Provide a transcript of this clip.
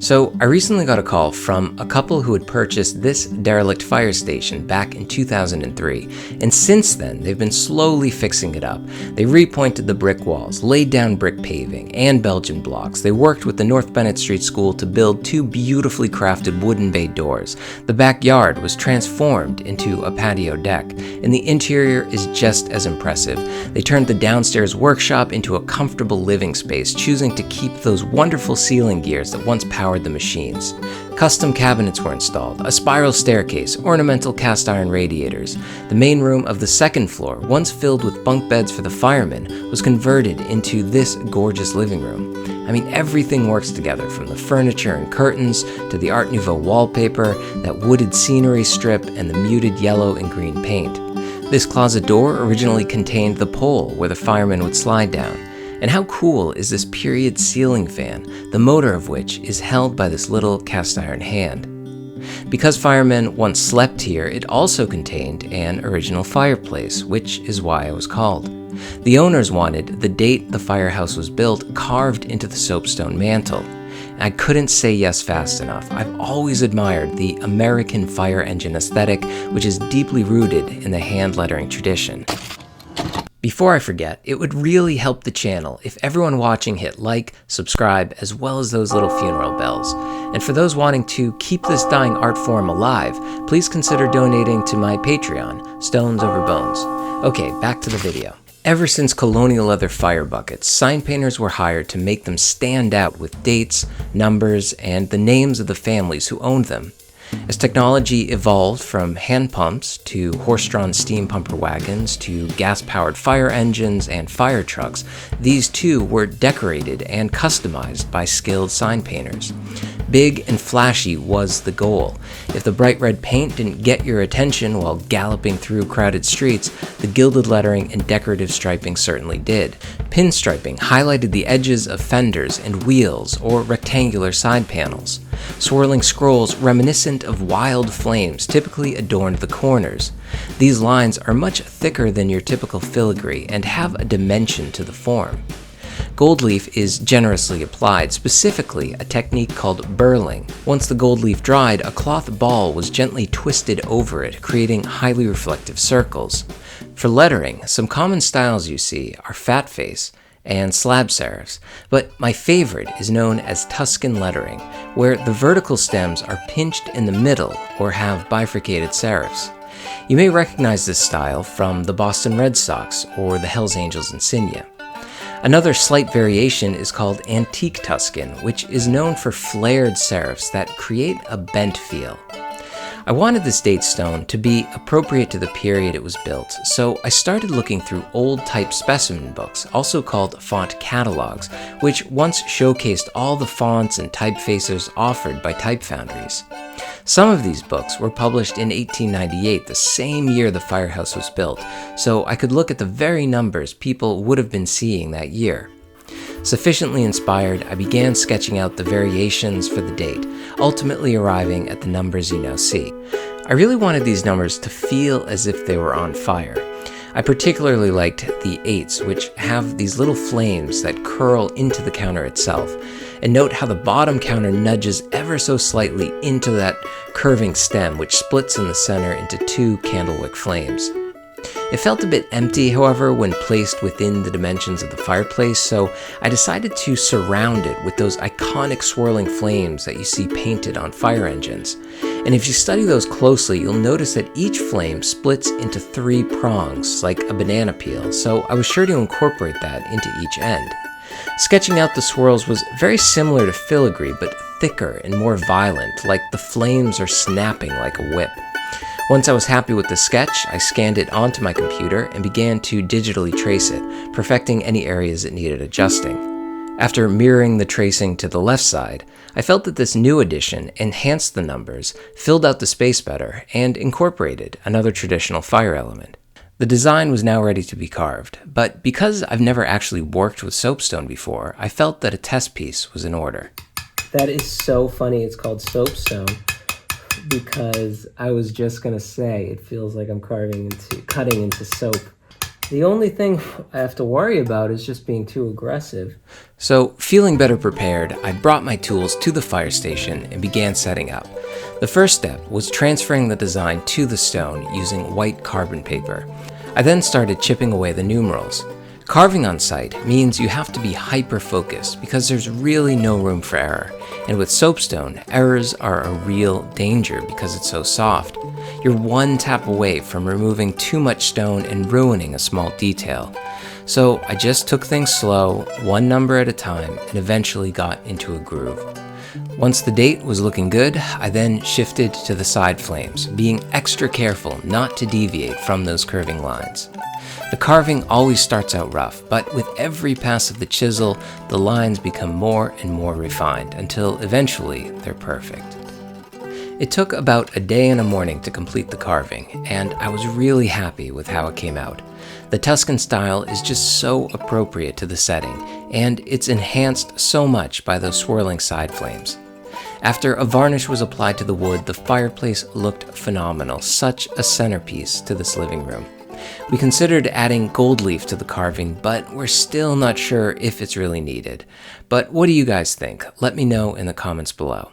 So I recently got a call from a couple who had purchased this derelict fire station back in 2003, and since then they've been slowly fixing it up. They repointed the brick walls, laid down brick paving and Belgian blocks. They worked with the North Bennett Street School to build 2 beautifully crafted wooden bay doors. The backyard was transformed into a patio deck, and the interior is just as impressive. They turned the downstairs workshop into a comfortable living space, choosing to keep those wonderful ceiling gears that once powered the machines. Custom cabinets were installed, a spiral staircase, ornamental cast iron radiators. The main room of the second floor, once filled with bunk beds for the firemen, was converted into this gorgeous living room. I mean, everything works together, from the furniture and curtains to the Art Nouveau wallpaper, that wooded scenery strip, and the muted yellow and green paint. This closet door originally contained the pole where the firemen would slide down. And how cool is this period ceiling fan, the motor of which is held by this little cast iron hand? Because firemen once slept here, it also contained an original fireplace, which is why it was called. The owners wanted the date the firehouse was built carved into the soapstone mantle. I couldn't say yes fast enough. I've always admired the American fire engine aesthetic, which is deeply rooted in the hand lettering tradition. Before I forget, it would really help the channel if everyone watching hit like, subscribe, as well as those little funeral bells. And for those wanting to keep this dying art form alive, please consider donating to my Patreon, Stones Over Bones. Okay, back to the video. Ever since colonial leather fire buckets, sign painters were hired to make them stand out with dates, numbers, and the names of the families who owned them. As technology evolved from hand pumps to horse-drawn steam pumper wagons to gas-powered fire engines and fire trucks, these too were decorated and customized by skilled sign painters. Big and flashy was the goal. If the bright red paint didn't get your attention while galloping through crowded streets, the gilded lettering and decorative striping certainly did. Pinstriping highlighted the edges of fenders and wheels or rectangular side panels. Swirling scrolls reminiscent of wild flames typically adorned the corners. These lines are much thicker than your typical filigree and have a dimension to the form. Gold leaf is generously applied, specifically a technique called burling. Once the gold leaf dried, a cloth ball was gently twisted over it, creating highly reflective circles. For lettering, some common styles you see are fat face and slab serifs, but my favorite is known as Tuscan lettering, where the vertical stems are pinched in the middle or have bifurcated serifs. You may recognize this style from the Boston Red Sox or the Hells Angels insignia. Another slight variation is called Antique Tuscan, which is known for flared serifs that create a bent feel. I wanted this date stone to be appropriate to the period it was built, so I started looking through old type specimen books, also called font catalogs, which once showcased all the fonts and typefaces offered by type foundries. Some of these books were published in 1898, the same year the firehouse was built, so I could look at the very numbers people would have been seeing that year. Sufficiently inspired, I began sketching out the variations for the date, ultimately arriving at the numbers you now see. I really wanted these numbers to feel as if they were on fire. I particularly liked the 8s, which have these little flames that curl into the counter itself. And note how the bottom counter nudges ever so slightly into that curving stem, which splits in the center into 2 candlewick flames. It felt a bit empty, however, when placed within the dimensions of the fireplace, so I decided to surround it with those iconic swirling flames that you see painted on fire engines. And if you study those closely, you'll notice that each flame splits into 3 prongs, like a banana peel, so I was sure to incorporate that into each end. Sketching out the swirls was very similar to filigree, but thicker and more violent, like the flames are snapping like a whip. Once I was happy with the sketch, I scanned it onto my computer and began to digitally trace it, perfecting any areas it needed adjusting. After mirroring the tracing to the left side, I felt that this new addition enhanced the numbers, filled out the space better, and incorporated another traditional fire element. The design was now ready to be carved, but because I've never actually worked with soapstone before, I felt that a test piece was in order. That is so funny. It's called soapstone because I was just going to say it feels like I'm cutting into soap. The only thing I have to worry about is just being too aggressive. So, feeling better prepared, I brought my tools to the fire station and began setting up. The first step was transferring the design to the stone using white carbon paper. I then started chipping away the numerals. Carving on site means you have to be hyper-focused because there's really no room for error. And with soapstone, errors are a real danger because it's so soft. You're one tap away from removing too much stone and ruining a small detail. So I just took things slow, one number at a time, and eventually got into a groove. Once the date was looking good, I then shifted to the side flames, being extra careful not to deviate from those curving lines. The carving always starts out rough, but with every pass of the chisel, the lines become more and more refined until eventually they're perfect. It took about a day and a morning to complete the carving, and I was really happy with how it came out. The Tuscan style is just so appropriate to the setting, and it's enhanced so much by those swirling side flames. After a varnish was applied to the wood, the fireplace looked phenomenal, such a centerpiece to this living room. We considered adding gold leaf to the carving, but we're still not sure if it's really needed. But what do you guys think? Let me know in the comments below.